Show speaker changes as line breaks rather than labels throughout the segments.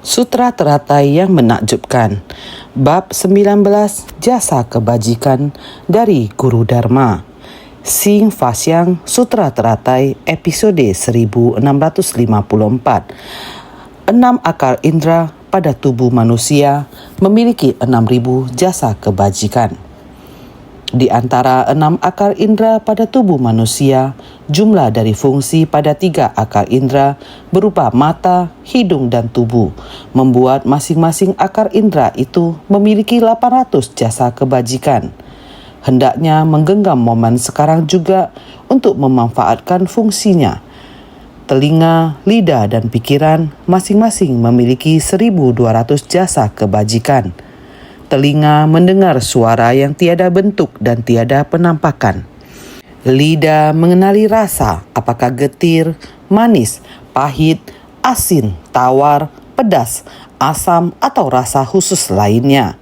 Sutra teratai yang menakjubkan. Bab 19 Jasa Kebajikan dari Guru Dharma. Sing Fasyang Sutra Teratai episode 1654. 6 akar indera pada tubuh manusia memiliki 6.000 jasa kebajikan. Di antara 6 akar indera pada tubuh manusia, jumlah dari fungsi pada 3 akar indera berupa mata, hidung dan tubuh, membuat masing-masing akar indera itu memiliki 800 jasa kebajikan. Hendaknya menggenggam momen sekarang juga untuk memanfaatkan fungsinya. Telinga, lidah dan pikiran masing-masing memiliki 1.200 jasa kebajikan. Telinga mendengar suara yang tiada bentuk dan tiada penampakan. Lidah mengenali rasa, apakah getir, manis, pahit, asin, tawar, pedas, asam atau rasa khusus lainnya.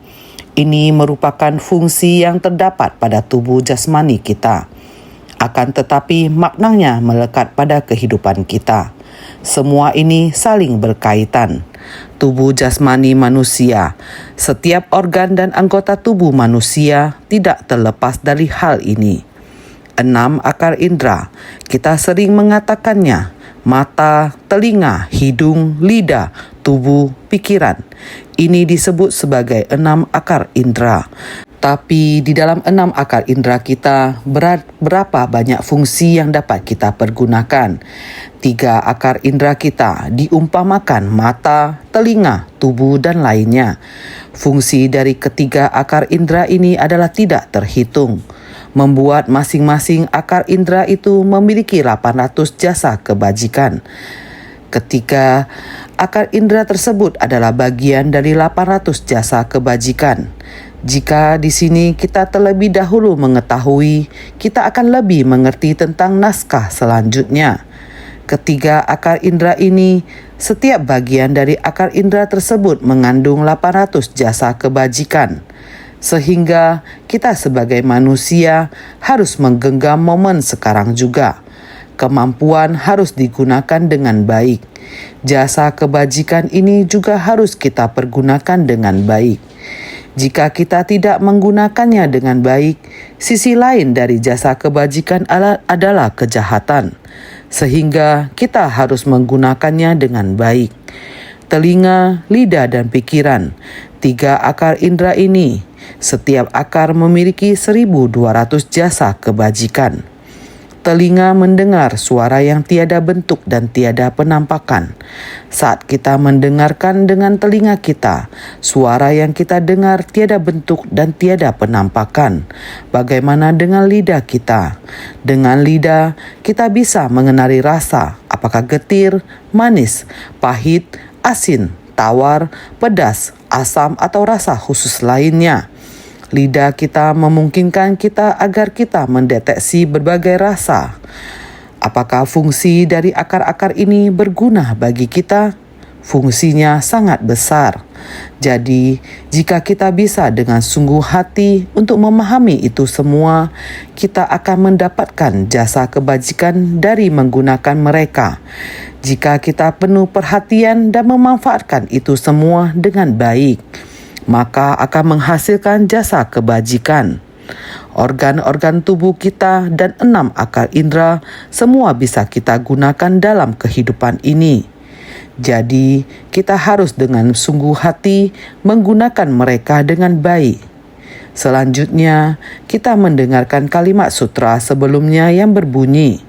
Ini merupakan fungsi yang terdapat pada tubuh jasmani kita. Akan tetapi maknanya melekat pada kehidupan kita. Semua ini saling berkaitan. Tubuh jasmani manusia, setiap organ dan anggota tubuh manusia tidak terlepas dari hal ini. 6 akar indera, kita sering mengatakannya, mata, telinga, hidung, lidah, tubuh, pikiran. Ini disebut sebagai 6 akar indera. Tapi di dalam 6 akar indera kita, berapa banyak fungsi yang dapat kita pergunakan? 3 akar indera kita diumpamakan mata, telinga, tubuh dan lainnya. Fungsi dari ketiga akar indera ini adalah tidak terhitung, membuat masing-masing akar indera itu memiliki 800 jasa kebajikan. Ketiga akar indera tersebut adalah bagian dari 800 jasa kebajikan. Jika di sini kita terlebih dahulu mengetahui, kita akan lebih mengerti tentang naskah selanjutnya. Ketiga akar indera ini, setiap bagian dari akar indera tersebut mengandung 800 jasa kebajikan. Sehingga kita sebagai manusia harus menggenggam momen sekarang juga. Kemampuan harus digunakan dengan baik. Jasa kebajikan ini juga harus kita pergunakan dengan baik. Jika kita tidak menggunakannya dengan baik, sisi lain dari jasa kebajikan adalah kejahatan. Sehingga kita harus menggunakannya dengan baik. Telinga, lidah dan pikiran, 3 akar indera ini, setiap akar memiliki 1.200 jasa kebajikan. Telinga mendengar suara yang tiada bentuk dan tiada penampakan. Saat kita mendengarkan dengan telinga kita, suara yang kita dengar tiada bentuk dan tiada penampakan. Bagaimana dengan lidah kita? Dengan lidah, kita bisa mengenali rasa, apakah getir, manis, pahit, asin, tawar, pedas, asam atau rasa khusus lainnya. Lidah kita memungkinkan kita agar kita mendeteksi berbagai rasa. Apakah fungsi dari akar-akar ini berguna bagi kita? Fungsinya sangat besar. Jadi, jika kita bisa dengan sungguh hati untuk memahami itu semua, kita akan mendapatkan jasa kebajikan dari menggunakan mereka. Jika kita penuh perhatian dan memanfaatkan itu semua dengan baik, maka akan menghasilkan jasa kebajikan. Organ-organ tubuh kita dan 6 akar indera semua bisa kita gunakan dalam kehidupan ini. Jadi, kita harus dengan sungguh hati menggunakan mereka dengan baik. Selanjutnya, kita mendengarkan kalimat sutra sebelumnya yang berbunyi,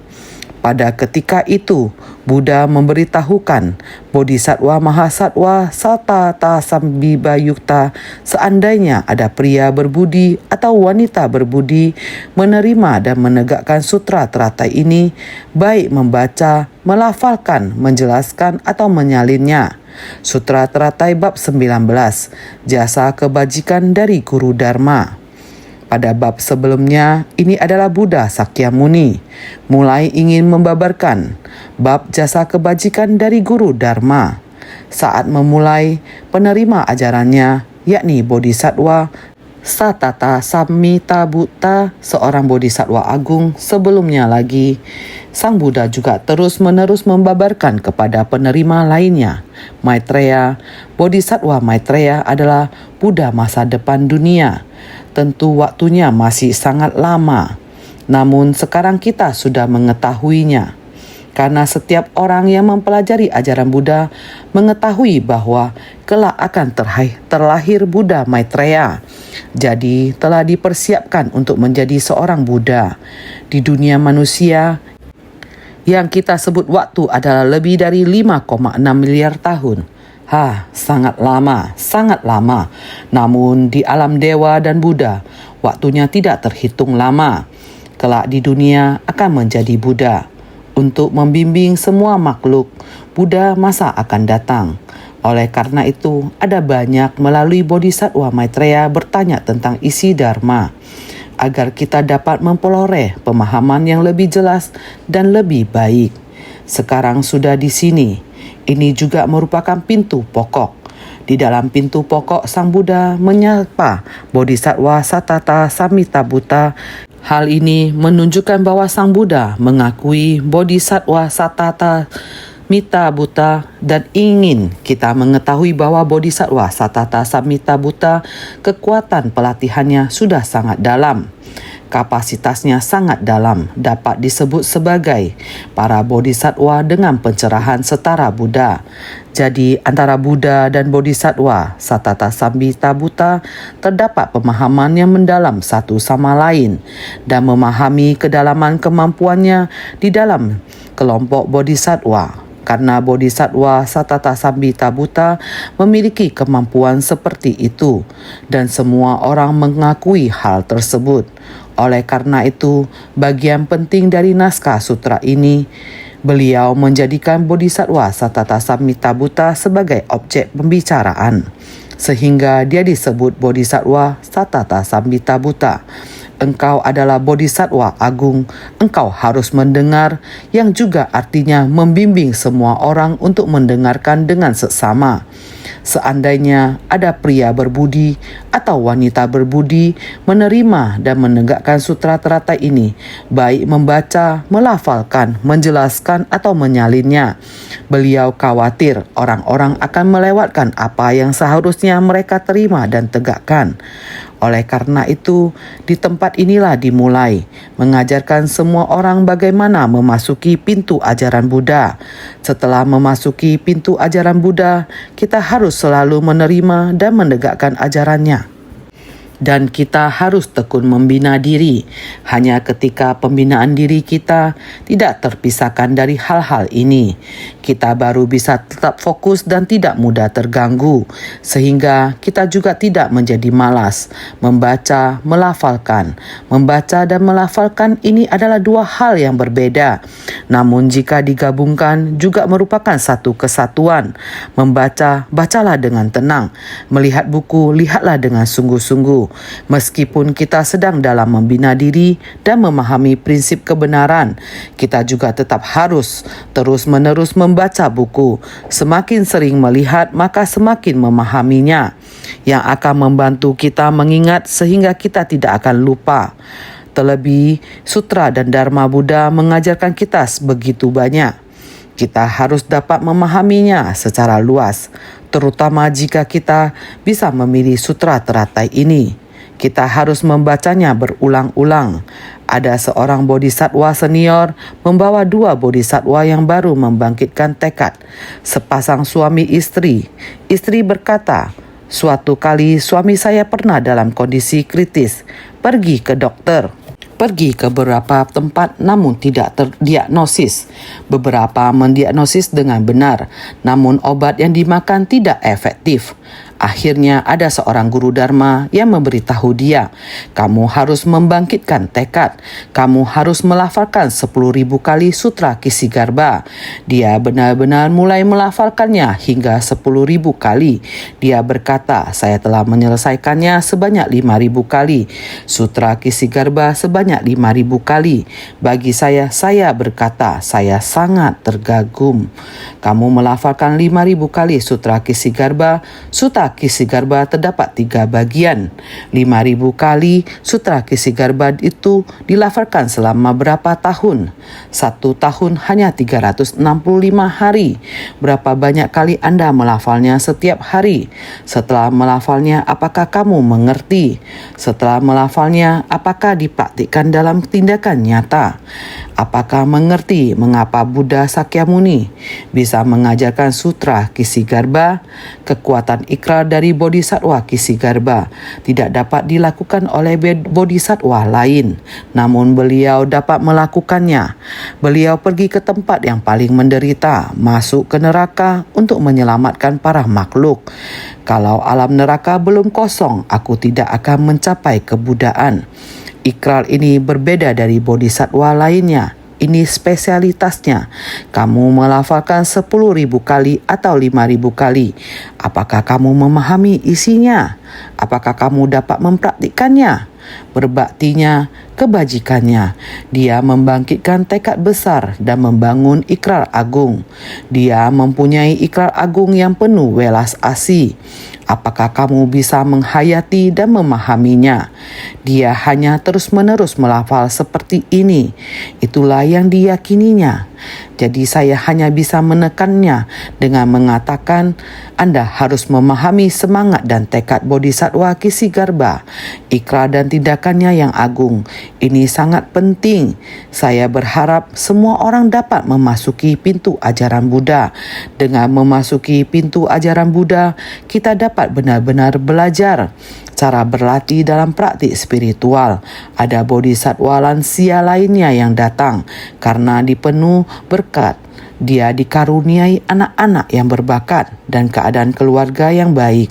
pada ketika itu, Buddha memberitahukan Bodhisattva Mahasatwa Sattata Sambibayukta, seandainya ada pria berbudi atau wanita berbudi menerima dan menegakkan sutra teratai ini, baik membaca, melafalkan, menjelaskan atau menyalinnya. Sutra teratai bab 19, Jasa Kebajikan dari Guru Dharma. Pada bab sebelumnya, ini adalah Buddha Sakyamuni, mulai ingin membabarkan bab jasa kebajikan dari Guru Dharma. Saat memulai, penerima ajarannya, yakni Bodhisattva, Satata Samhita Buddha, seorang bodhisattva agung. Sebelumnya lagi, Sang Buddha juga terus-menerus membabarkan kepada penerima lainnya. Maitreya, bodhisattva Maitreya adalah Buddha masa depan dunia. Tentu waktunya masih sangat lama, namun sekarang kita sudah mengetahuinya. Karena setiap orang yang mempelajari ajaran Buddha mengetahui bahwa kelak akan terlahir Buddha Maitreya. Jadi telah dipersiapkan untuk menjadi seorang Buddha. Di dunia manusia yang kita sebut waktu adalah lebih dari 5,6 miliar tahun. Sangat lama, sangat lama. Namun di alam dewa dan Buddha, waktunya tidak terhitung lama. Kelak di dunia akan menjadi Buddha. Untuk membimbing semua makhluk, Buddha masa akan datang. Oleh karena itu, ada banyak melalui Bodhisattva Maitreya bertanya tentang isi Dharma, agar kita dapat memperoleh pemahaman yang lebih jelas dan lebih baik. Sekarang sudah di sini. Ini juga merupakan pintu pokok. Di dalam pintu pokok, Sang Buddha menyapa Bodhisattva Satata Samhita Buddha. Hal ini menunjukkan bahwa Sang Buddha mengakui Bodhisattva Satata Samhita Buddha dan ingin kita mengetahui bahwa Bodhisattva Satata Samhita Buddha kekuatan pelatihannya sudah sangat dalam. Kapasitasnya sangat dalam, dapat disebut sebagai para bodhisattva dengan pencerahan setara Buddha. Jadi antara Buddha dan Bodhisattva Satata Samhita Buddha terdapat pemahaman yang mendalam satu sama lain dan memahami kedalaman kemampuannya di dalam kelompok bodhisattva. Karena Bodhisattva Satata Samhita Buddha memiliki kemampuan seperti itu dan semua orang mengakui hal tersebut. Oleh karena itu, bagian penting dari naskah sutra ini, beliau menjadikan Bodhisattva Satata Samhita Buddha sebagai objek pembicaraan, sehingga dia disebut Bodhisattva Satata Samhita Buddha. Engkau adalah bodhisattva agung, engkau harus mendengar, yang juga artinya membimbing semua orang untuk mendengarkan dengan seksama. Seandainya ada pria berbudi atau wanita berbudi menerima dan menegakkan sutra teratai ini, baik membaca, melafalkan, menjelaskan atau menyalinnya, beliau khawatir orang-orang akan melewatkan apa yang seharusnya mereka terima dan tegakkan. Oleh karena itu, di tempat inilah dimulai mengajarkan semua orang bagaimana memasuki pintu ajaran Buddha. Setelah memasuki pintu ajaran Buddha, kita harus selalu menerima dan menegakkan ajarannya. Dan kita harus tekun membina diri. Hanya ketika pembinaan diri kita tidak terpisahkan dari hal-hal ini, kita baru bisa tetap fokus dan tidak mudah terganggu. Sehingga kita juga tidak menjadi malas membaca, melafalkan. Membaca dan melafalkan ini adalah dua hal yang berbeda. Namun jika digabungkan juga merupakan satu kesatuan. Membaca, bacalah dengan tenang. Melihat buku, lihatlah dengan sungguh-sungguh. Meskipun kita sedang dalam membina diri dan memahami prinsip kebenaran, kita juga tetap harus terus-menerus membaca buku. Semakin sering melihat, maka semakin memahaminya, yang akan membantu kita mengingat sehingga kita tidak akan lupa. Terlebih, sutra dan dharma Buddha mengajarkan kita begitu banyak. Kita harus dapat memahaminya secara luas, terutama jika kita bisa memilih sutra teratai ini. Kita harus membacanya berulang-ulang. Ada seorang bodhisattva senior membawa dua bodhisattva yang baru membangkitkan tekad. Sepasang suami istri. Istri berkata, "Suatu kali suami saya pernah dalam kondisi kritis. Pergi ke dokter. Pergi ke beberapa tempat namun tidak terdiagnosis. Beberapa mendiagnosis dengan benar, namun obat yang dimakan tidak efektif. Akhirnya ada seorang guru dharma yang memberitahu dia, kamu harus membangkitkan tekad. Kamu harus melafalkan 10.000 kali sutra Kisigarba. Dia benar-benar mulai melafalkannya hingga 10.000 kali. Dia berkata, saya telah menyelesaikannya sebanyak 5.000 kali. Sutra Kisigarba sebanyak 5.000 kali. Bagi saya berkata, saya sangat tergagum. Kamu melafalkan 5.000 kali sutra Kisigarba. Sutra Sutra Kisigarbha terdapat 3 bagian. 5.000 kali Sutra Kisigarbha itu dilafalkan selama berapa tahun? 1 tahun hanya 365 hari. Berapa banyak kali Anda melafalnya setiap hari? Setelah melafalnya, apakah kamu mengerti? Setelah melafalnya, apakah dipraktikkan dalam tindakan nyata? Apakah mengerti mengapa Buddha Sakyamuni bisa mengajarkan Sutra Kisigarbha? Kekuatan ikrar dari Bodhisattva Kisigarbha tidak dapat dilakukan oleh Bodhisattva lain, namun beliau dapat melakukannya. Beliau pergi ke tempat yang paling menderita, masuk ke neraka untuk menyelamatkan para makhluk. Kalau alam neraka belum kosong, aku tidak akan mencapai kebudaan. Ikrar ini berbeda dari bodhisattva lainnya. Ini spesialitasnya. Kamu melafalkan 10.000 kali atau 5.000 kali. Apakah kamu memahami isinya? Apakah kamu dapat mempraktikkannya? Berbaktinya, kebajikannya. Dia membangkitkan tekad besar dan membangun ikrar agung. Dia mempunyai ikrar agung yang penuh welas asih. Apakah kamu bisa menghayati dan memahaminya? Dia hanya terus-menerus melafal seperti ini. Itulah yang diyakininya. Jadi saya hanya bisa menekannya dengan mengatakan Anda harus memahami semangat dan tekad Bodhisattva Kisigarbha, ikrar dan tindakannya yang agung. Ini sangat penting. Saya berharap semua orang dapat memasuki pintu ajaran Buddha. Dengan memasuki pintu ajaran Buddha, kita dapat benar-benar belajar cara berlatih dalam praktik spiritual. Ada bodhisattva lansia lainnya yang datang karena dipenuh berkat. Dia dikaruniai anak-anak yang berbakat dan keadaan keluarga yang baik.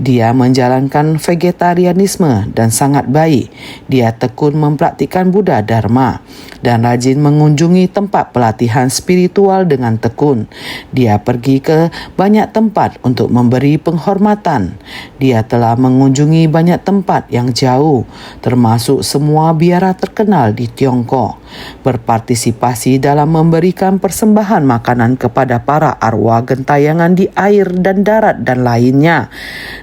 Dia menjalankan vegetarianisme dan sangat baik. Dia tekun mempraktikkan Buddha Dharma dan rajin mengunjungi tempat pelatihan spiritual dengan tekun. Dia pergi ke banyak tempat untuk memberi penghormatan. Dia telah mengunjungi banyak tempat yang jauh, termasuk semua biara terkenal di Tiongkok. Berpartisipasi dalam memberikan persembahan makanan kepada para arwah gentayangan di air dan darat dan lainnya.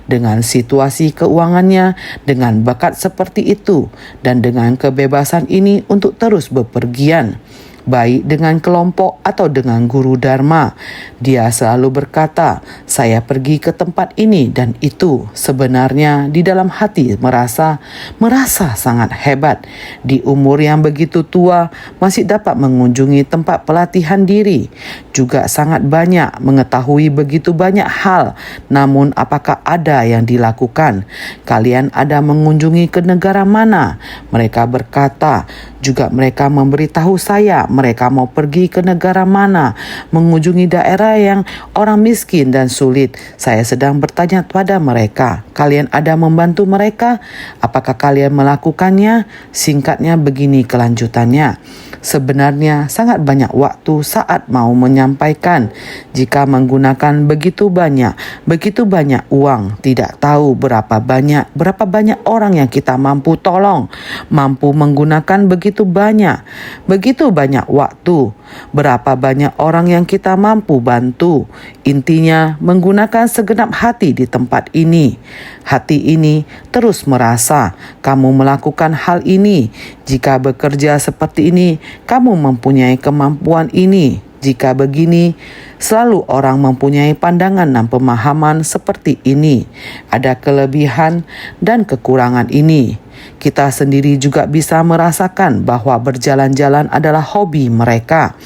Dengan situasi keuangannya, dengan bakat seperti itu, dan dengan kebebasan ini untuk terus bepergian, baik dengan kelompok atau dengan guru Dharma. Dia selalu berkata, saya pergi ke tempat ini dan itu. Sebenarnya di dalam hati merasa sangat hebat. Di umur yang begitu tua masih dapat mengunjungi tempat pelatihan diri. Juga sangat banyak mengetahui begitu banyak hal. Namun apakah ada yang dilakukan? Kalian ada mengunjungi ke negara mana? Mereka berkata, juga mereka memberitahu saya mereka mau pergi ke negara mana, mengunjungi daerah yang orang miskin dan sulit. Saya sedang bertanya pada mereka, kalian ada membantu mereka? Apakah kalian melakukannya? Singkatnya begini kelanjutannya. Sebenarnya sangat banyak waktu saat mau menyampaikan. Jika menggunakan begitu banyak uang, tidak tahu berapa banyak orang yang kita mampu tolong, mampu menggunakan begitu banyak waktu, berapa banyak orang yang kita mampu bantu. Intinya menggunakan segenap hati di tempat ini. Hati ini terus merasa kamu melakukan hal ini. Jika bekerja seperti ini, kamu mempunyai kemampuan ini. Jika begini, selalu orang mempunyai pandangan dan pemahaman seperti ini. Ada kelebihan dan kekurangan ini. Kita sendiri juga bisa merasakan bahwa berjalan-jalan adalah hobi mereka.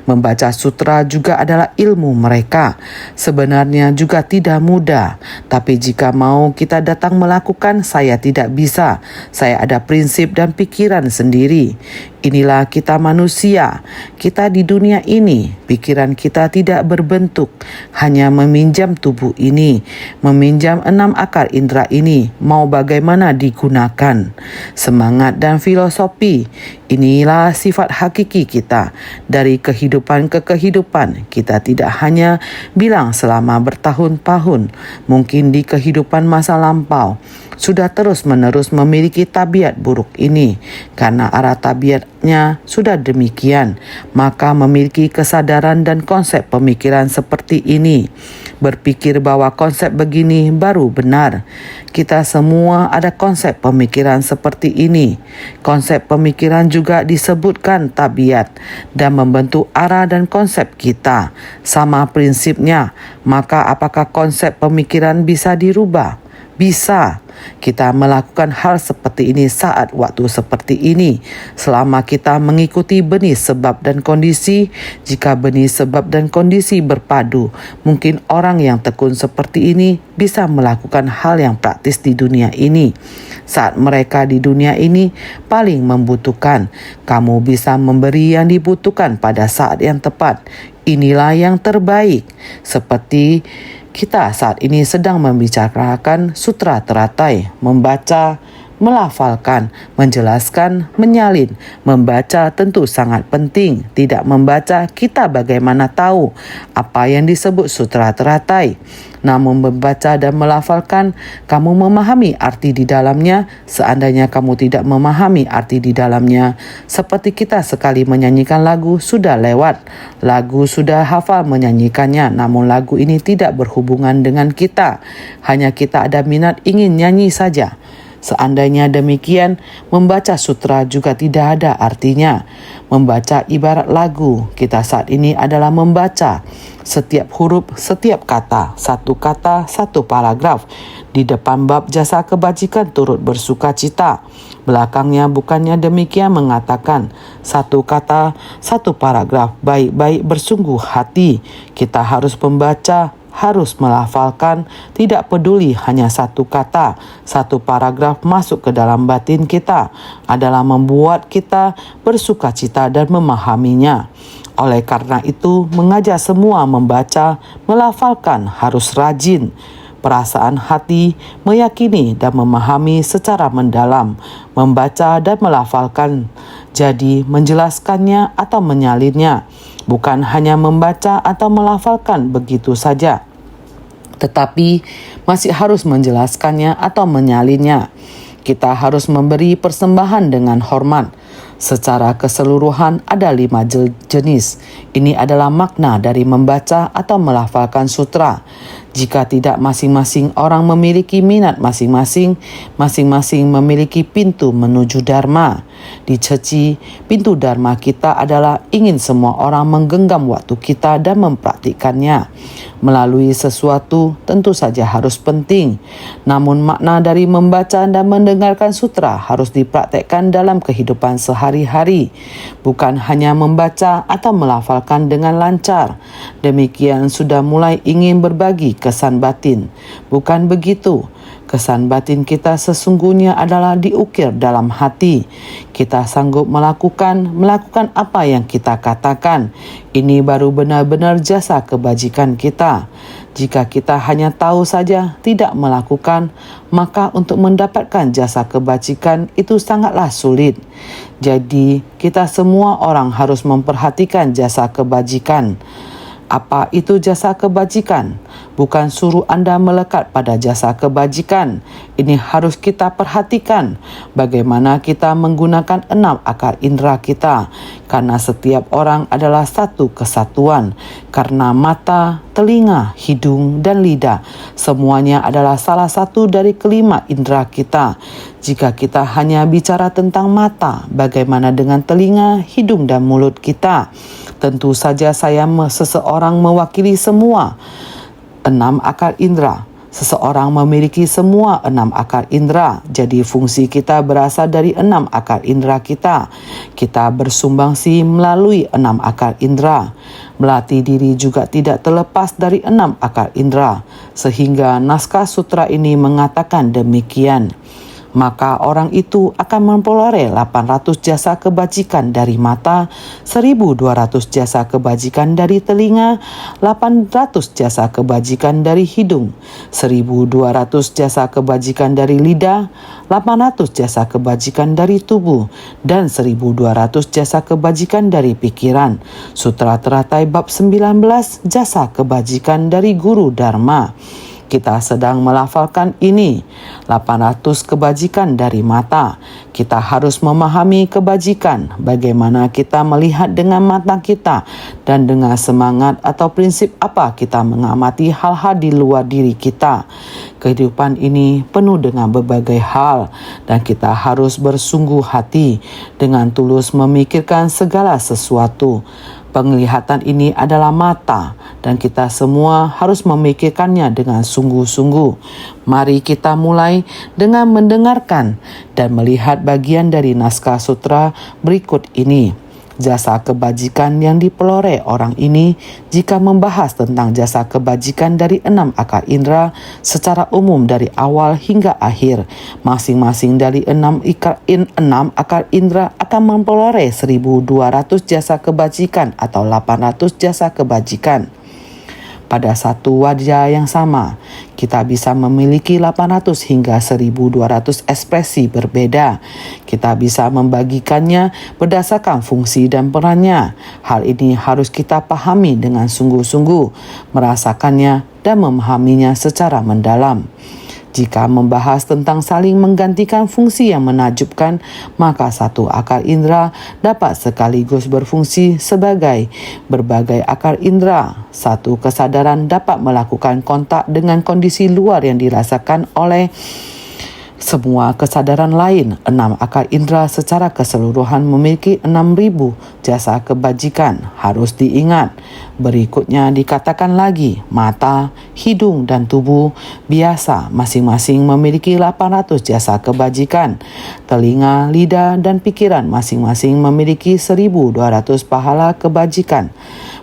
Membaca sutra juga adalah ilmu mereka. Sebenarnya juga tidak mudah. Tapi jika mau kita datang melakukan, saya tidak bisa. Saya ada prinsip dan pikiran sendiri. Inilah kita manusia. Kita di dunia ini, pikiran kita tidak berbentuk. Hanya meminjam tubuh ini. Meminjam 6 akar indera ini. Mau bagaimana digunakan. Semangat dan filosofi. Inilah sifat hakiki kita. Dari kehidupan ke kehidupan, kita tidak hanya bilang selama bertahun-tahun, mungkin di kehidupan masa lampau. sudah terus-menerus memiliki tabiat buruk ini. Karena arah tabiatnya sudah demikian, maka memiliki kesadaran dan konsep pemikiran seperti ini. Berpikir bahwa konsep begini baru benar. Kita semua ada konsep pemikiran seperti ini. Konsep pemikiran juga disebutkan tabiat dan membentuk arah dan konsep kita. Sama prinsipnya, maka apakah konsep pemikiran bisa dirubah? Bisa. Kita melakukan hal seperti ini saat waktu seperti ini. Selama kita mengikuti benih sebab dan kondisi, jika benih sebab dan kondisi berpadu, mungkin orang yang tekun seperti ini bisa melakukan hal yang praktis di dunia ini. Saat mereka di dunia ini paling membutuhkan, kamu bisa memberi yang dibutuhkan pada saat yang tepat. Inilah yang terbaik. Seperti kita saat ini sedang membicarakan sutra teratai, membaca, melafalkan, menjelaskan, menyalin. Membaca tentu sangat penting. Tidak membaca, kita bagaimana tahu apa yang disebut sutra teratai? Namun membaca dan melafalkan, kamu memahami arti di dalamnya. Seandainya kamu tidak memahami arti di dalamnya, seperti kita sekali menyanyikan lagu, sudah lewat. Lagu sudah hafal menyanyikannya, namun lagu ini tidak berhubungan dengan kita. Hanya kita ada minat ingin nyanyi saja. Seandainya demikian, membaca sutra juga tidak ada artinya. Membaca ibarat lagu. Kita saat ini adalah membaca. Setiap huruf, setiap kata, satu paragraf. Di depan bab jasa kebajikan turut bersuka cita. Belakangnya bukannya demikian mengatakan, satu kata, satu paragraf, baik-baik bersungguh hati. Kita harus membaca, harus melafalkan, tidak peduli hanya satu kata, satu paragraf masuk ke dalam batin kita, adalah membuat kita bersuka cita dan memahaminya. Oleh karena itu, mengajak semua membaca, melafalkan harus rajin. Perasaan hati meyakini dan memahami secara mendalam, membaca dan melafalkan, jadi menjelaskannya atau menyalinnya. Bukan hanya membaca atau melafalkan begitu saja, tetapi masih harus menjelaskannya atau menyalinnya. Kita harus memberi persembahan dengan hormat. Secara keseluruhan ada 5 jenis. Ini adalah makna dari membaca atau melafalkan sutra. Jika tidak, masing-masing orang memiliki minat masing-masing, masing-masing memiliki pintu menuju Dharma. Di Ceci, pintu Dharma kita adalah ingin semua orang menggenggam waktu kita dan mempraktikkannya. Melalui sesuatu tentu saja harus penting. Namun makna dari membaca dan mendengarkan sutra harus dipraktekkan dalam kehidupan sehari-hari. Bukan hanya membaca atau melafalkan dengan lancar. Demikian sudah mulai ingin berbagi kesan batin. Bukan begitu. Kesan batin kita sesungguhnya adalah diukir dalam hati. Kita sanggup melakukan apa yang kita katakan. Ini baru benar-benar jasa kebajikan kita. Jika kita hanya tahu saja, tidak melakukan, maka untuk mendapatkan jasa kebajikan itu sangatlah sulit. Jadi, kita semua orang harus memperhatikan jasa kebajikan. Apa itu jasa kebajikan? Bukan suruh Anda melekat pada jasa kebajikan. Ini harus kita perhatikan bagaimana kita menggunakan 6 akal indera kita. Karena setiap orang adalah satu kesatuan. Karena mata, telinga, hidung, dan lidah semuanya adalah salah satu dari kelima indera kita. Jika kita hanya bicara tentang mata, bagaimana dengan telinga, hidung, dan mulut kita? Tentu saja seseorang mewakili semua 6 akal indera. Seseorang memiliki semua 6 akal indera. Jadi fungsi kita berasal dari 6 akal indera kita. Kita bersumbangsi melalui 6 akal indera. Melatih diri juga tidak terlepas dari 6 akal indera. Sehingga naskah sutra ini mengatakan demikian. Maka orang itu akan memperoleh 800 jasa kebajikan dari mata, 1.200 jasa kebajikan dari telinga, 800 jasa kebajikan dari hidung, 1.200 jasa kebajikan dari lidah, 800 jasa kebajikan dari tubuh, dan 1.200 jasa kebajikan dari pikiran. Sutra Teratai bab 19, jasa kebajikan dari Guru Dharma. Kita sedang melafalkan ini, 800 kebajikan dari mata. Kita harus memahami kebajikan, bagaimana kita melihat dengan mata kita, dan dengan semangat atau prinsip apa kita mengamati hal-hal di luar diri kita. Kehidupan ini penuh dengan berbagai hal, dan kita harus bersungguh hati dengan tulus memikirkan segala sesuatu. Penglihatan ini adalah mata, dan kita semua harus memikirkannya dengan sungguh-sungguh. Mari kita mulai dengan mendengarkan dan melihat bagian dari naskah sutra berikut ini. Jasa kebajikan yang diperoleh orang ini jika membahas tentang jasa kebajikan dari 6 akal indera secara umum dari awal hingga akhir. Masing-masing dari 6 akal indera akan memperoleh 1.200 jasa kebajikan atau 800 jasa kebajikan. Pada satu wajah yang sama, kita bisa memiliki 800 hingga 1.200 ekspresi berbeda. Kita bisa membagikannya berdasarkan fungsi dan perannya. Hal ini harus kita pahami dengan sungguh-sungguh, merasakannya dan memahaminya secara mendalam. Jika membahas tentang saling menggantikan fungsi yang menakjubkan, maka satu akal indera dapat sekaligus berfungsi sebagai berbagai akal indera. Satu kesadaran dapat melakukan kontak dengan kondisi luar yang dirasakan oleh semua kesadaran lain. 6 akal indera secara keseluruhan memiliki 6.000 jasa kebajikan. Harus diingat. Berikutnya dikatakan lagi, mata, hidung dan tubuh biasa masing-masing memiliki 800 jasa kebajikan. Telinga, lidah dan pikiran masing-masing memiliki 1.200 pahala kebajikan.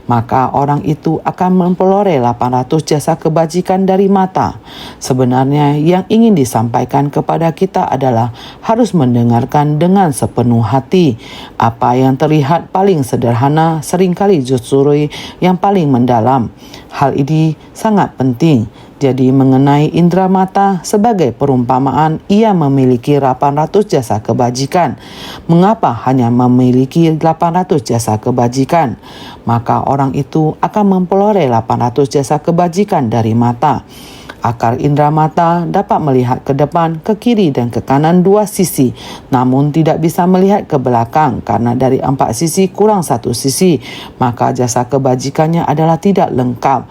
Maka orang itu akan memperoleh 800 jasa kebajikan dari mata. Sebenarnya yang ingin disampaikan kepada kita adalah harus mendengarkan dengan sepenuh hati. Apa yang terlihat paling sederhana seringkali justru yang paling mendalam. Hal ini sangat penting. Jadi mengenai indera mata sebagai perumpamaan, ia memiliki 800 jasa kebajikan. Mengapa hanya memiliki 800 jasa kebajikan? Maka orang itu akan memperoleh 800 jasa kebajikan dari mata. Akal indera mata dapat melihat ke depan, ke kiri dan ke kanan 2 sisi, namun tidak bisa melihat ke belakang karena dari 4 sisi kurang 1 sisi, maka jasa kebajikannya adalah tidak lengkap.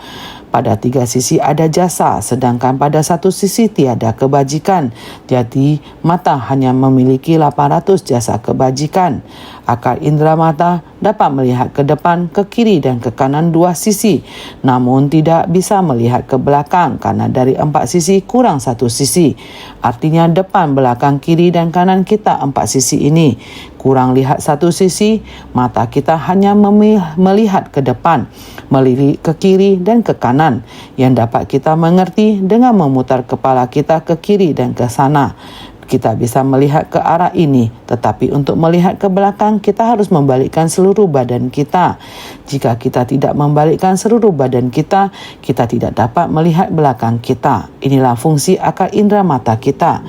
Pada 3 sisi ada jasa, sedangkan pada 1 sisi tiada kebajikan. Jadi, mata hanya memiliki 800 jasa kebajikan. Akal indera mata dapat melihat ke depan, ke kiri dan ke kanan 2 sisi, namun tidak bisa melihat ke belakang karena dari 4 sisi kurang 1 sisi. Artinya depan, belakang, kiri dan kanan kita 4 sisi ini kurang lihat 1 sisi, mata kita hanya melihat ke depan, melirik ke kiri dan ke kanan, yang dapat kita mengerti dengan memutar kepala kita ke kiri dan ke sana. Kita bisa melihat ke arah ini, tetapi untuk melihat ke belakang kita harus membalikkan seluruh badan kita. Jika kita tidak membalikkan seluruh badan kita, kita tidak dapat melihat belakang kita. Inilah fungsi akal indera mata kita.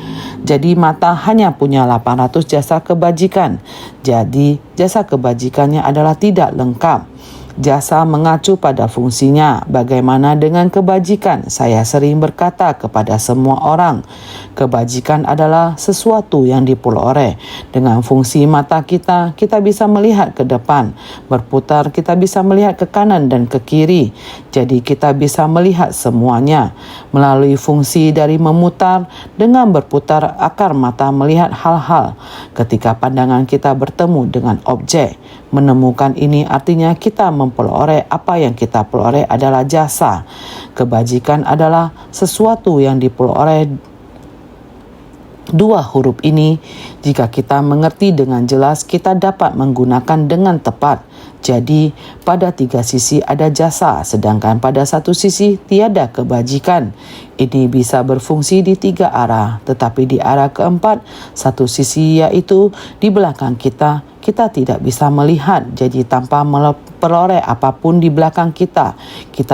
Jadi mata hanya punya 800 jasa kebajikan. Jadi jasa kebajikannya adalah tidak lengkap. Jasa mengacu pada fungsinya. Bagaimana dengan kebajikan? Saya sering berkata kepada semua orang, kebajikan adalah sesuatu yang diperoleh. Dengan fungsi mata kita, kita bisa melihat ke depan. Berputar, kita bisa melihat ke kanan dan ke kiri. Jadi kita bisa melihat semuanya. Melalui fungsi dari memutar, dengan berputar akar mata melihat hal-hal. Ketika pandangan kita bertemu dengan objek, menemukan ini artinya kita memperoleh apa yang kita peroleh adalah jasa. Kebajikan adalah sesuatu yang diperoleh. 2 huruf ini, jika kita mengerti dengan jelas, kita dapat menggunakan dengan tepat. Jadi, pada 3 sisi ada jasa, sedangkan pada 1 sisi tiada kebajikan. Ini bisa berfungsi di 3 arah, tetapi di arah keempat, 1 sisi yaitu di belakang kita tidak bisa melihat. Jadi tanpa memperoleh apapun di belakang kita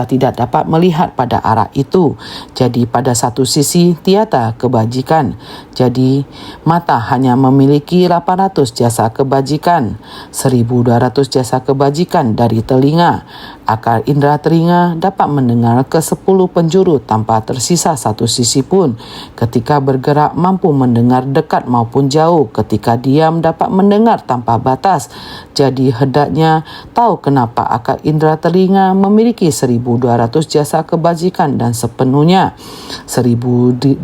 tidak dapat melihat pada arah itu. Jadi pada 1 sisi tiada kebajikan. Jadi mata hanya memiliki 800 jasa kebajikan, 1.200 jasa kebajikan dari telinga. Akal indera telinga dapat mendengar ke 10 penjuru tanpa tersisa satu sisi pun. Ketika bergerak mampu mendengar dekat maupun jauh. Ketika diam dapat mendengar tanpa batas. Jadi hendaknya tahu kenapa akal indera telinga memiliki 1200 jasa kebajikan dan sepenuhnya 1200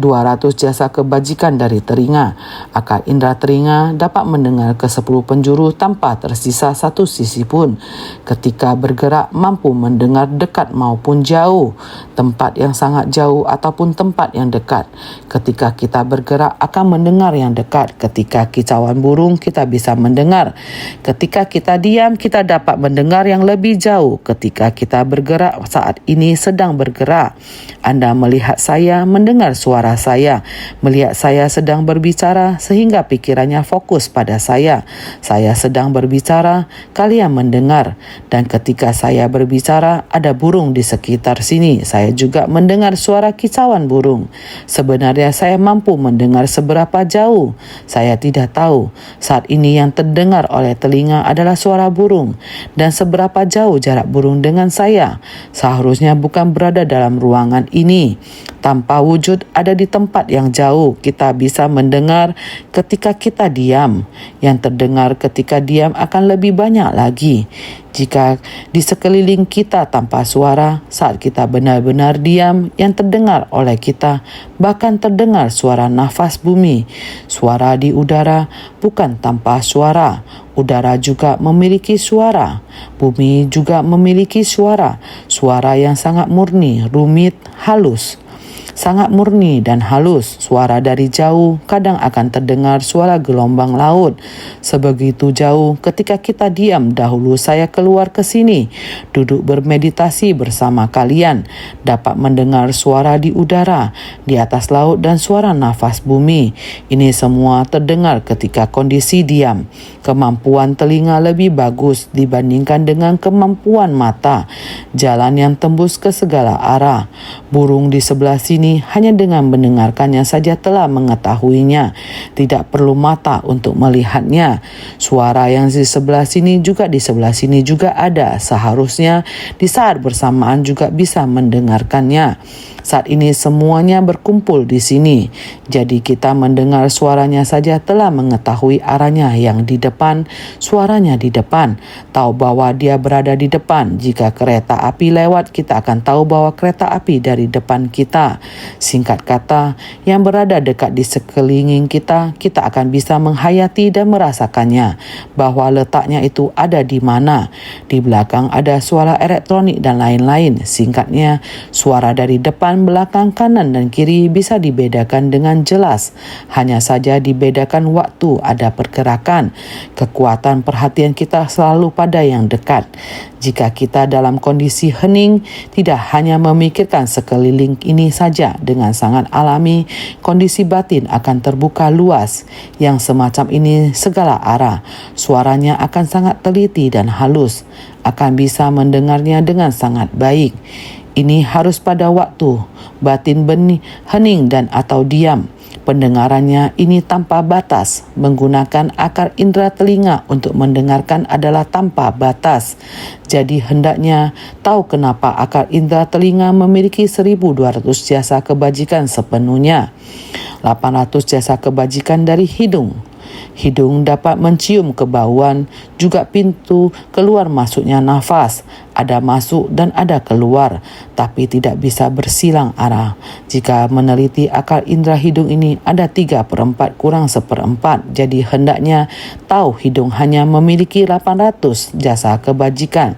jasa kebajikan dari telinga. Akal indera telinga dapat mendengar ke 10 penjuru tanpa tersisa satu sisi pun. Ketika bergerak mampu mendengar dekat maupun jauh, tempat yang sangat jauh ataupun tempat yang dekat. Ketika kita bergerak akan mendengar yang dekat. Ketika kicauan burung kita bisa mendengar. Ketika kita diam kita dapat mendengar yang lebih jauh. Ketika kita bergerak saat ini sedang bergerak. Anda melihat saya, mendengar suara saya. Melihat saya sedang berbicara sehingga pikirannya fokus pada saya. Saya sedang berbicara, kalian mendengar. Dan ketika saya berbicara, ada burung di sekitar sini. Saya juga mendengar suara kicauan burung. Sebenarnya saya mampu mendengar seberapa jauh. Saya tidak tahu. Saat ini yang terdengar oleh telinga adalah suara burung. Dan seberapa jauh jarak burung dengan saya. Seharusnya bukan berada dalam ruangan ini. Tanpa wujud ada di tempat yang jauh. Kita bisa mendengar ketika kita diam. Yang terdengar ketika diam akan lebih banyak lagi. Jika di sekeliling kita tanpa suara, saat kita benar-benar diam, yang terdengar oleh kita bahkan terdengar suara nafas bumi. Suara di udara bukan tanpa suara. Udara juga memiliki suara. Bumi juga memiliki suara. Suara yang sangat murni, rumit, halus. Sangat murni dan halus. Suara dari jauh kadang akan terdengar suara gelombang laut. Sebegitu jauh ketika kita diam dahulu saya keluar ke sini. Duduk bermeditasi bersama kalian. Dapat mendengar suara di udara, di atas laut dan suara nafas bumi. Ini semua terdengar ketika kondisi diam. Kemampuan telinga lebih bagus dibandingkan dengan kemampuan mata. Jalan yang tembus ke segala arah. Burung di sebelah sini hanya dengan mendengarkannya saja telah mengetahuinya. Tidak perlu mata untuk melihatnya. Suara yang di sebelah sini juga ada. Seharusnya di saat bersamaan juga bisa mendengarkannya. Saat ini semuanya berkumpul di sini. Jadi kita mendengar suaranya saja telah mengetahui arahnya yang di depan, suaranya di depan. Tahu bahwa dia berada di depan. Jika kereta api lewat, kita akan tahu bahwa kereta api dari depan kita. Singkat kata, yang berada dekat di sekeliling kita, kita akan bisa menghayati dan merasakannya. Bahwa letaknya itu ada di mana. Di belakang ada suara elektronik dan lain-lain. Singkatnya, suara dari depan, belakang, kanan dan kiri bisa dibedakan dengan jelas. Hanya saja dibedakan waktu ada pergerakan. Kekuatan perhatian kita selalu pada yang dekat. Jika kita dalam kondisi hening, tidak hanya memikirkan sekeliling ini saja dengan sangat alami, kondisi batin akan terbuka luas. Yang semacam ini segala arah. Suaranya akan sangat teliti dan halus. Akan bisa mendengarnya dengan sangat baik. Ini harus pada waktu batin hening dan atau diam. Pendengarannya ini tanpa batas. Menggunakan akar indera telinga untuk mendengarkan adalah tanpa batas. Jadi hendaknya tahu kenapa akar indera telinga memiliki 1200 jasa kebajikan sepenuhnya. 800 jasa kebajikan dari hidung. Hidung dapat mencium kebauan, juga pintu keluar masuknya nafas. Ada masuk dan ada keluar, tapi tidak bisa bersilang arah. Jika meneliti akar indera hidung ini, ada 3/4 kurang 1/4. Jadi hendaknya tahu hidung hanya memiliki 800 jasa kebajikan.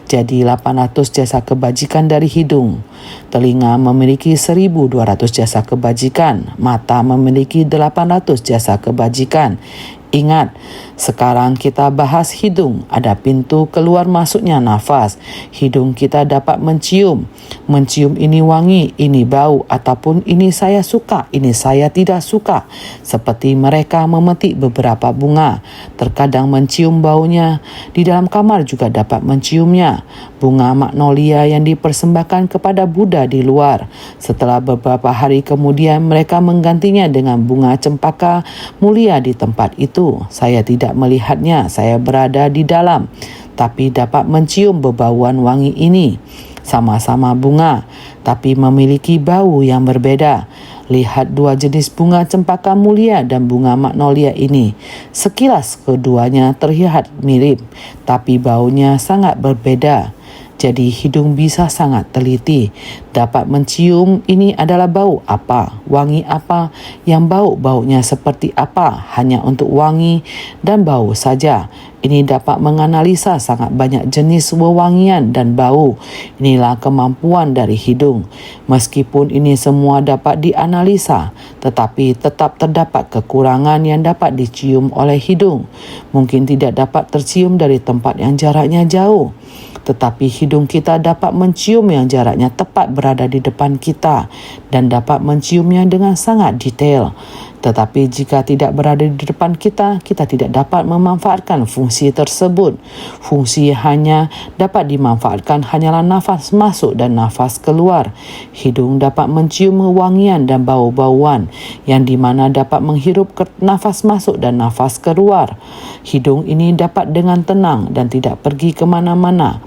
Jadi 800 jasa kebajikan dari hidung. Telinga memiliki 1200 jasa kebajikan. Mata memiliki 800 jasa kebajikan. Ingat, sekarang kita bahas hidung. Ada pintu keluar masuknya nafas. Hidung kita dapat mencium. Mencium ini wangi, ini bau, ataupun ini saya suka, ini saya tidak suka. Seperti mereka memetik beberapa bunga. Terkadang mencium baunya. Di dalam kamar juga dapat menciumnya. Bunga magnolia yang dipersembahkan kepada Buddha di luar. Setelah beberapa hari kemudian mereka menggantinya dengan bunga cempaka mulia di tempat itu. Saya tidak tidak melihatnya, saya berada di dalam, tapi dapat mencium bebauan wangi ini. Sama-sama bunga, tapi memiliki bau yang berbeda. Lihat dua jenis bunga cempaka mulia dan bunga magnolia ini. Sekilas keduanya terlihat mirip, tapi baunya sangat berbeda. Jadi hidung bisa sangat teliti, dapat mencium ini adalah bau apa, wangi apa, yang baunya seperti apa, hanya untuk wangi dan bau saja. Ini dapat menganalisa sangat banyak jenis wewangian dan bau. Inilah kemampuan dari hidung. Meskipun ini semua dapat dianalisa, tetapi tetap terdapat kekurangan yang dapat dicium oleh hidung. Mungkin tidak dapat tercium dari tempat yang jaraknya jauh, tetapi hidung kita dapat mencium yang jaraknya tepat berada di depan kita dan dapat menciumnya dengan sangat detail. Tetapi jika tidak berada di depan kita, kita tidak dapat memanfaatkan fungsi tersebut. Fungsi hanya dapat dimanfaatkan hanyalah nafas masuk dan nafas keluar. Hidung dapat mencium wangian dan bau-bauan, yang di mana dapat menghirup nafas masuk dan nafas keluar. Hidung ini dapat dengan tenang dan tidak pergi ke mana-mana.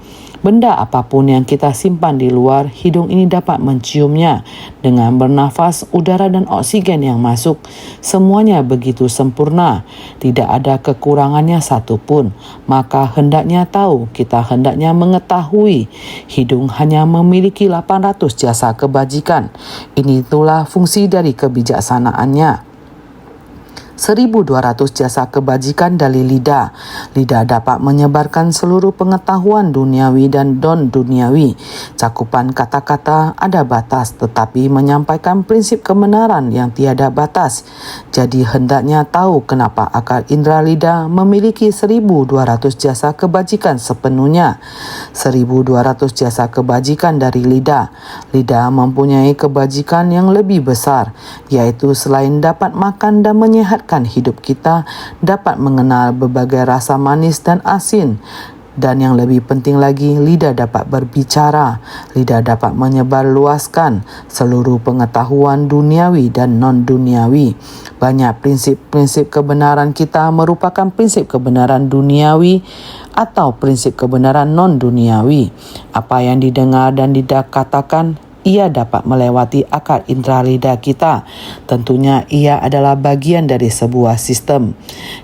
Benda apapun yang kita simpan di luar, hidung ini dapat menciumnya dengan bernafas udara dan oksigen yang masuk. Semuanya begitu sempurna, tidak ada kekurangannya satupun. Maka hendaknya tahu, kita hendaknya mengetahui, hidung hanya memiliki 800 jasa kebajikan. Itulah fungsi dari kebijaksanaannya. 1.200 jasa kebajikan dari lidah. Lidah dapat menyebarkan seluruh pengetahuan duniawi dan non-duniawi. Cakupan kata-kata ada batas, tetapi menyampaikan prinsip kebenaran yang tiada batas. Jadi hendaknya tahu kenapa akal indera lidah memiliki 1.200 jasa kebajikan sepenuhnya. 1.200 jasa kebajikan dari lidah. Lidah mempunyai kebajikan yang lebih besar, yaitu selain dapat makan dan menyehatkan hidup kita, dapat mengenal berbagai rasa manis dan asin. Dan yang lebih penting lagi, lidah dapat berbicara. Lidah dapat menyebarluaskan seluruh pengetahuan duniawi dan non-duniawi. Banyak prinsip-prinsip kebenaran kita merupakan prinsip kebenaran duniawi atau prinsip kebenaran non-duniawi. Apa yang didengar dan dikatakan, ia dapat melewati akal indera lidah kita. Tentunya ia adalah bagian dari sebuah sistem.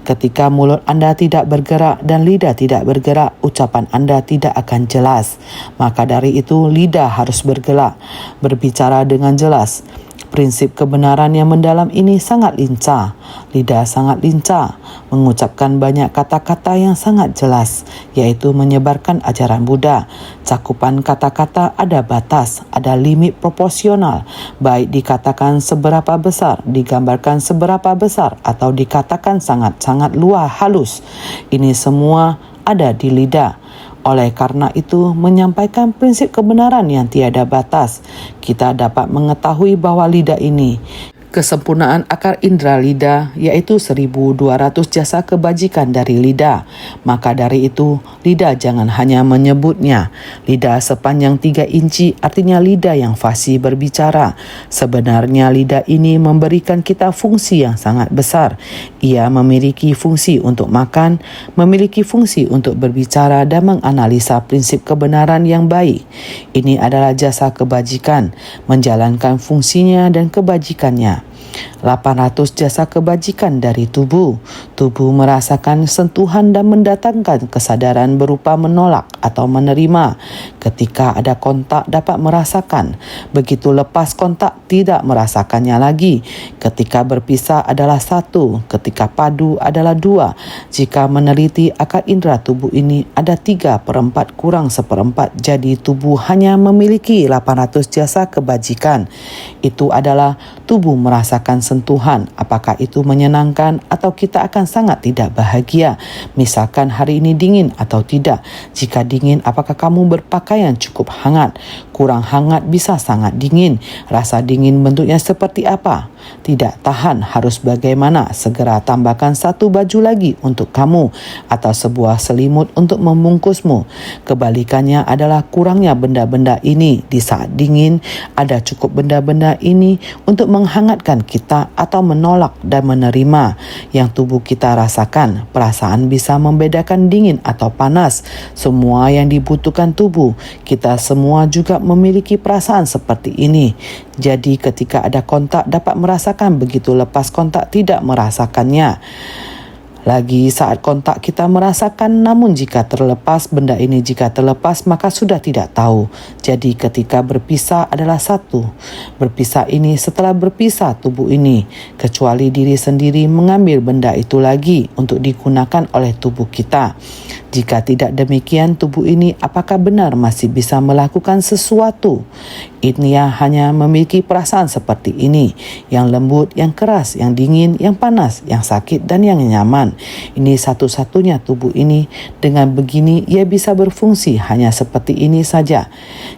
Ketika mulut anda tidak bergerak dan lidah tidak bergerak, ucapan anda tidak akan jelas. Maka dari itu lidah harus bergerak, berbicara dengan jelas. Prinsip kebenaran yang mendalam ini sangat lincah. Lidah sangat lincah, mengucapkan banyak kata-kata yang sangat jelas, yaitu menyebarkan ajaran Buddha. Cakupan kata-kata ada batas, ada limit proporsional, baik dikatakan seberapa besar, digambarkan seberapa besar, atau dikatakan sangat-sangat luas halus. Ini semua ada di lidah. Oleh karena itu, menyampaikan prinsip kebenaran yang tiada batas, kita dapat mengetahui bahwa lidah ini, kesempurnaan akar indera lidah, yaitu 1.200 jasa kebajikan dari lidah. Maka dari itu, lidah jangan hanya menyebutnya. Lidah sepanjang 3 inci artinya lidah yang fasih berbicara. Sebenarnya lidah ini memberikan kita fungsi yang sangat besar. Ia memiliki fungsi untuk makan, memiliki fungsi untuk berbicara dan menganalisa prinsip kebenaran yang baik. Ini adalah jasa kebajikan, menjalankan fungsinya dan kebajikannya. 800 jasa kebajikan dari tubuh. Tubuh merasakan sentuhan dan mendatangkan kesadaran berupa menolak atau menerima. Ketika ada kontak dapat merasakan. Begitu lepas kontak tidak merasakannya lagi. Ketika berpisah adalah 1, ketika padu adalah 2. Jika meneliti akal indera tubuh ini ada 3/4 kurang 1/4. Jadi tubuh hanya memiliki 800 jasa kebajikan. Itu adalah tubuh merasakan sentuhan, apakah itu menyenangkan atau kita akan sangat tidak bahagia. Misalkan hari ini dingin atau tidak. Jika dingin, apakah kamu berpakaian cukup hangat? Kurang hangat bisa sangat dingin. Rasa dingin bentuknya seperti apa? Tidak tahan harus bagaimana, segera tambahkan satu baju lagi untuk kamu atau sebuah selimut untuk membungkusmu. Kebalikannya adalah kurangnya benda-benda ini. Di saat dingin, ada cukup benda-benda ini untuk menghangatkan kita atau menolak dan menerima yang tubuh kita rasakan. Perasaan bisa membedakan dingin atau panas. Semua yang dibutuhkan tubuh. Kita semua juga memiliki perasaan seperti ini. Jadi ketika ada kontak dapat merasakan, begitu lepas kontak tidak merasakannya lagi. Saat kontak kita merasakan, namun jika terlepas, benda ini jika terlepas maka sudah tidak tahu. Jadi ketika berpisah adalah satu. Berpisah ini setelah berpisah tubuh ini, kecuali diri sendiri mengambil benda itu lagi untuk digunakan oleh tubuh kita. Jika tidak demikian, tubuh ini apakah benar masih bisa melakukan sesuatu? Ini hanya memiliki perasaan seperti ini, yang lembut, yang keras, yang dingin, yang panas, yang sakit dan yang nyaman. Ini satu-satunya tubuh ini. Dengan begini ia bisa berfungsi hanya seperti ini saja.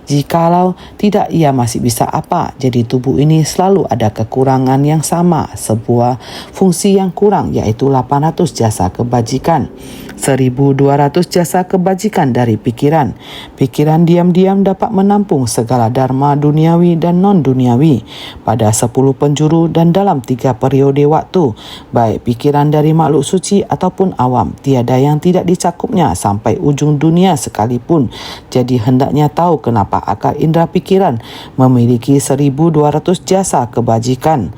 Jikalau tidak, ia masih bisa apa? Jadi tubuh ini selalu ada kekurangan yang sama, sebuah fungsi yang kurang, yaitu 800 jasa kebajikan. 1.200 jasa kebajikan dari pikiran. Pikiran diam-diam dapat menampung segala dharma duniawi dan non-duniawi pada 10 penjuru dan dalam 3 periode waktu, baik pikiran dari makhluk suci ataupun awam. Tiada yang tidak dicakupnya sampai ujung dunia sekalipun. Jadi hendaknya tahu kenapa akal indera pikiran memiliki 1.200 jasa kebajikan.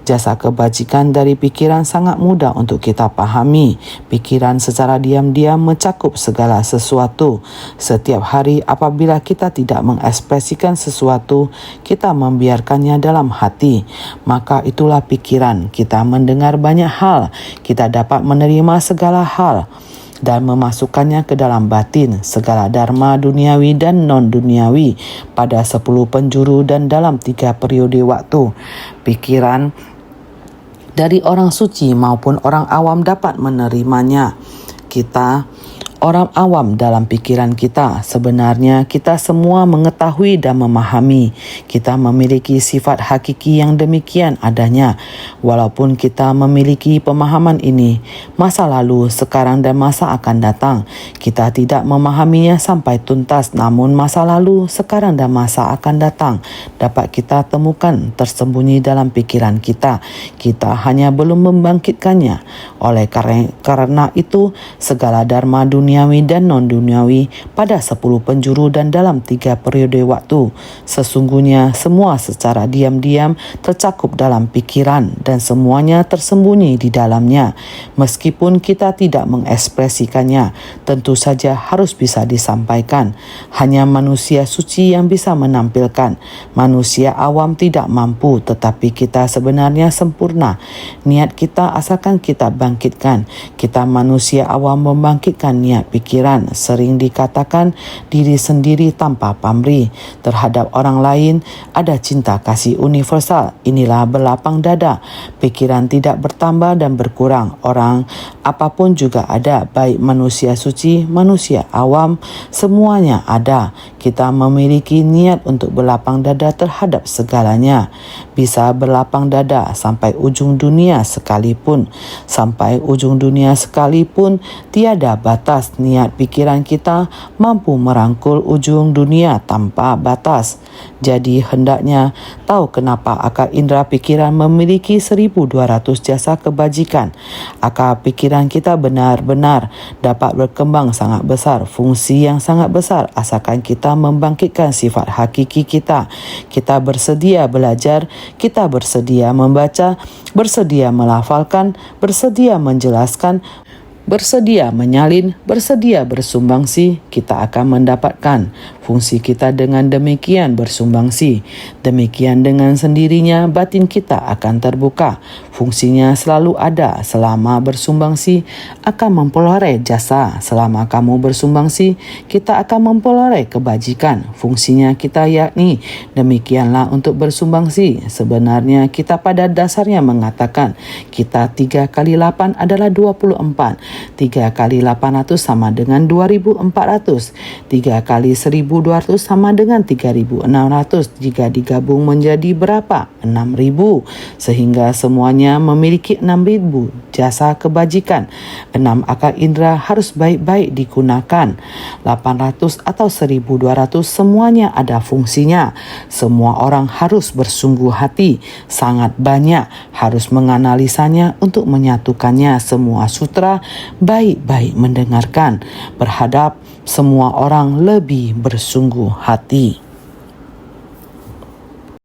Jasa kebajikan dari pikiran sangat mudah untuk kita pahami. Pikiran secara diam-diam mencakup segala sesuatu. Setiap hari apabila kita tidak mengekspresikan sesuatu, kita membiarkannya dalam hati. Maka itulah pikiran. Kita mendengar banyak hal. Kita dapat menerima segala hal dan memasukkannya ke dalam batin, segala dharma duniawi dan non-duniawi pada 10 penjuru dan dalam 3 periode waktu. Pikiran dari orang suci maupun orang awam dapat menerimanya. Kita orang awam dalam pikiran kita. Sebenarnya kita semua mengetahui dan memahami. Kita memiliki sifat hakiki yang demikian adanya. Walaupun kita memiliki pemahaman ini, masa lalu, sekarang dan masa akan datang, kita tidak memahaminya sampai tuntas. Namun masa lalu, sekarang dan masa akan datang dapat kita temukan tersembunyi dalam pikiran kita. Kita hanya belum membangkitkannya. Oleh karena itu, segala dharma duniawi dan non-duniawi pada 10 penjuru dan dalam 3 periode waktu, sesungguhnya semua secara diam-diam tercakup dalam pikiran dan semuanya tersembunyi di dalamnya. Meskipun kita tidak mengekspresikannya, tentu saja harus bisa disampaikan. Hanya manusia suci yang bisa menampilkan. Manusia awam tidak mampu, tetapi kita sebenarnya sempurna. Niat kita asalkan kita bangkitkan. Kita manusia awam membangkitkan niat pikiran. Sering dikatakan diri sendiri tanpa pamrih. Terhadap orang lain ada cinta kasih universal. Inilah berlapang dada. Pikiran tidak bertambah dan berkurang. Orang apapun juga ada, baik manusia suci, manusia awam, semuanya ada. Kita memiliki niat untuk berlapang dada terhadap segalanya. Bisa berlapang dada sampai ujung dunia sekalipun. Sampai ujung dunia sekalipun, tiada batas. Niat pikiran kita mampu merangkul ujung dunia tanpa batas. Jadi hendaknya tahu kenapa akal indera pikiran memiliki 1.200 jasa kebajikan. Akal pikiran kita benar-benar dapat berkembang sangat besar, fungsi yang sangat besar, asalkan kita membangkitkan sifat hakiki kita. Kita bersedia belajar, kita bersedia membaca, bersedia melafalkan, bersedia menjelaskan, bersedia menyalin, bersedia bersumbangsi, kita akan mendapatkan. Fungsi kita dengan demikian bersumbangsi. Demikian dengan sendirinya batin kita akan terbuka. Fungsinya selalu ada. Selama bersumbangsi akan memperoleh jasa. Selama kamu bersumbangsi, kita akan memperoleh kebajikan. Fungsinya kita yakni demikianlah untuk bersumbangsi. Sebenarnya kita pada dasarnya mengatakan kita 3 kali 8 adalah 24. 3 kali 800 sama dengan 2400. 3 kali 1000 3.200 sama dengan 3.600. Jika digabung menjadi berapa? 6.000. Sehingga semuanya memiliki 6.000 jasa kebajikan. 6 akal indera harus baik-baik digunakan. 800 atau 1.200 semuanya ada fungsinya. Semua orang harus bersungguh hati. Sangat banyak. Harus menganalisanya untuk menyatukannya. Semua sutra baik-baik mendengarkan. Berhadap semua orang lebih bersungguh hati.